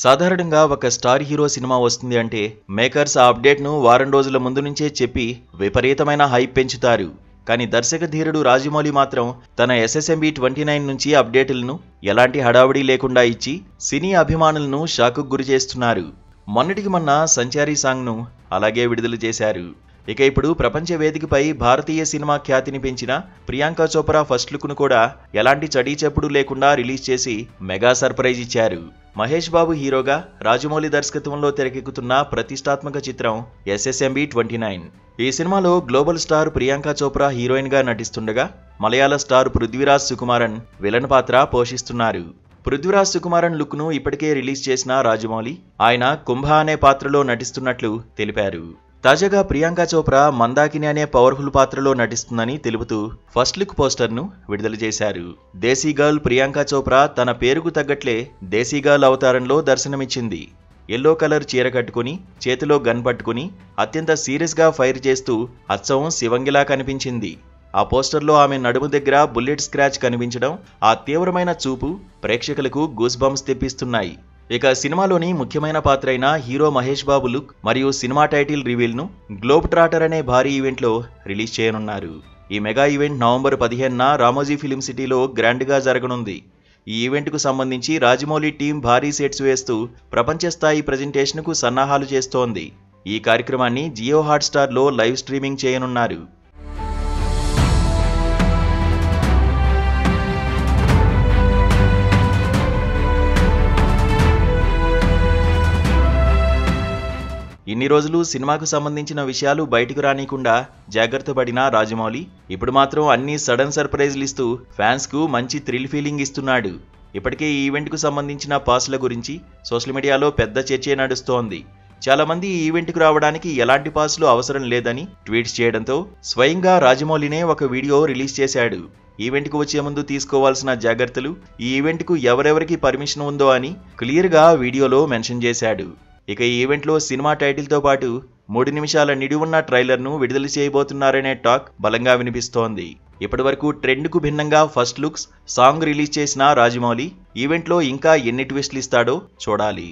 సాధారణంగా ఒక star hero cinema వస్తుంది అంటే మేకర్స్ ఆ అప్డేట్ను వారం రోజుల ముందు నుంచే చెప్పి విపరీతమైన హైప్ పెంచుతారు. కానీ దర్శక ధీరుడు రాజమౌళి మాత్రం తన SSMB 29 నుంచి అప్డేట్లను ఎలాంటి హడావుడి లేకుండా ఇచ్చి సినీ అభిమానులను షాకుకు గురి చేస్తున్నారు. మొన్నటికి మొన్న సంచారీ సాంగ్ను అలాగే విడుదల చేశారు. ఇక ఇప్పుడు ప్రపంచ వేదికపై భారతీయ సినిమా ఖ్యాతిని పెంచిన ప్రియాంక చోప్రా ఫస్ట్ లుక్ను కూడా ఎలాంటి చడీచప్పుడు లేకుండా రిలీజ్ చేసి మెగా సర్ప్రైజ్ ఇచ్చారు. మహేష్ బాబు హీరోగా రాజమౌళి దర్శకత్వంలో తెరకెక్కుతున్న ప్రతిష్టాత్మక చిత్రం SSMB 29. ఈ సినిమాలో global star Priyanka Chopra heroine గా నటిస్తుండగా మలయాళ స్టార్ పృథ్వీరాజ్ సుకుమారన్ విలన్ పాత్ర పోషిస్తున్నారు. పృథ్వీరాజ్ సుకుమారన్ లుక్ ను ఇప్పటికే రిలీజ్ చేసిన రాజమౌళి ఆయన కుంభ అనే పాత్రలో నటిస్తున్నట్లు తెలిపారు. తాజాగా ప్రియాంక చోప్రా మందాకిని అనే పవర్ఫుల్ పాత్రలో నటిస్తుందని తెలుపుతూ ఫస్ట్ లుక్ పోస్టర్ను విడుదల చేశారు. దేశీ గర్ల్ ప్రియాంక చోప్రా తన పేరుకు తగ్గట్లే దేశీ గర్ల్ అవతారంలో దర్శనమిచ్చింది. ఎల్లో కలర్ చీర కట్టుకుని చేతిలో గన్ పట్టుకుని అత్యంత సీరియస్ గా ఫైర్ చేస్తూ అచ్చం శివంగిలా కనిపించింది. ఆ పోస్టర్లో ఆమె నడుము దగ్గర బుల్లెట్ స్క్రాచ్ కనిపించడం, ఆ తీవ్రమైన చూపు ప్రేక్షకులకు గూస్ బంప్స్ తెప్పిస్తున్నాయి. ఇక సినిమాలోని ముఖ్యమైన పాత్ర అయిన హీరో మహేష్ బాబు లుక్ మరియు సినిమా టైటిల్ రివీల్ ను గ్లోబ్ ట్రాటర్ అనే భారీ ఈవెంట్లో రిలీజ్ చేయనున్నారు. ఈ మెగా ఈవెంట్ నవంబర్ 15న రామోజీ ఫిలిం సిటీలో గ్రాండ్ గా జరగనుంది. ఈ ఈవెంట్ కు సంబంధించి రాజమౌళి టీం భారీ సెట్స్ వేస్తూ ప్రపంచ స్థాయి ప్రెజెంటేషన్ కు సన్నాహాలు చేస్తోంది. ఈ కార్యక్రమాన్ని జియో హాట్స్టార్ లో లైవ్ స్ట్రీమింగ్ చేయనున్నారు. ఇన్ని రోజులు సినిమాకు సంబంధించిన విషయాలు బయటకు రానికుండా జాగ్రత్త పడిన రాజమౌళి ఇప్పుడు మాత్రం అన్ని సడన్ సర్ప్రైజ్లు ఇస్తూ ఫ్యాన్స్ కు మంచి థ్రిల్ ఫీలింగ్ ఇస్తున్నాడు. ఇప్పటికే ఈ ఈవెంట్ కు సంబంధించిన పాస్ల గురించి సోషల్ మీడియాలో పెద్ద చర్చే నడుస్తోంది. చాలా మంది ఈ ఈవెంట్ కు రావడానికి ఎలాంటి పాస్లు అవసరం లేదని ట్వీట్స్ చేయడంతో స్వయంగా రాజమౌళినే ఒక వీడియో రిలీజ్ చేశాడు. ఈవెంట్ కు వచ్చే ముందు తీసుకోవాల్సిన జాగ్రత్తలు, ఈ ఈవెంట్ కు ఎవరెవరికి పర్మిషన్ ఉందో అని క్లియర్ గా వీడియోలో మెన్షన్ చేశాడు. ఇక ఈ ఈవెంట్లో సినిమా టైటిల్తో పాటు 3 నిమిషాల నిడివున్న ట్రైలర్ను విడుదల చేయబోతున్నారనే టాక్ బలంగా వినిపిస్తోంది. ఇప్పటివరకు ట్రెండ్కు భిన్నంగా ఫస్ట్ లుక్స్ సాంగ్ రిలీజ్ చేసిన రాజమౌళి ఈవెంట్లో ఇంకా ఎన్ని ట్విస్టులు ఇస్తాడో చూడాలి.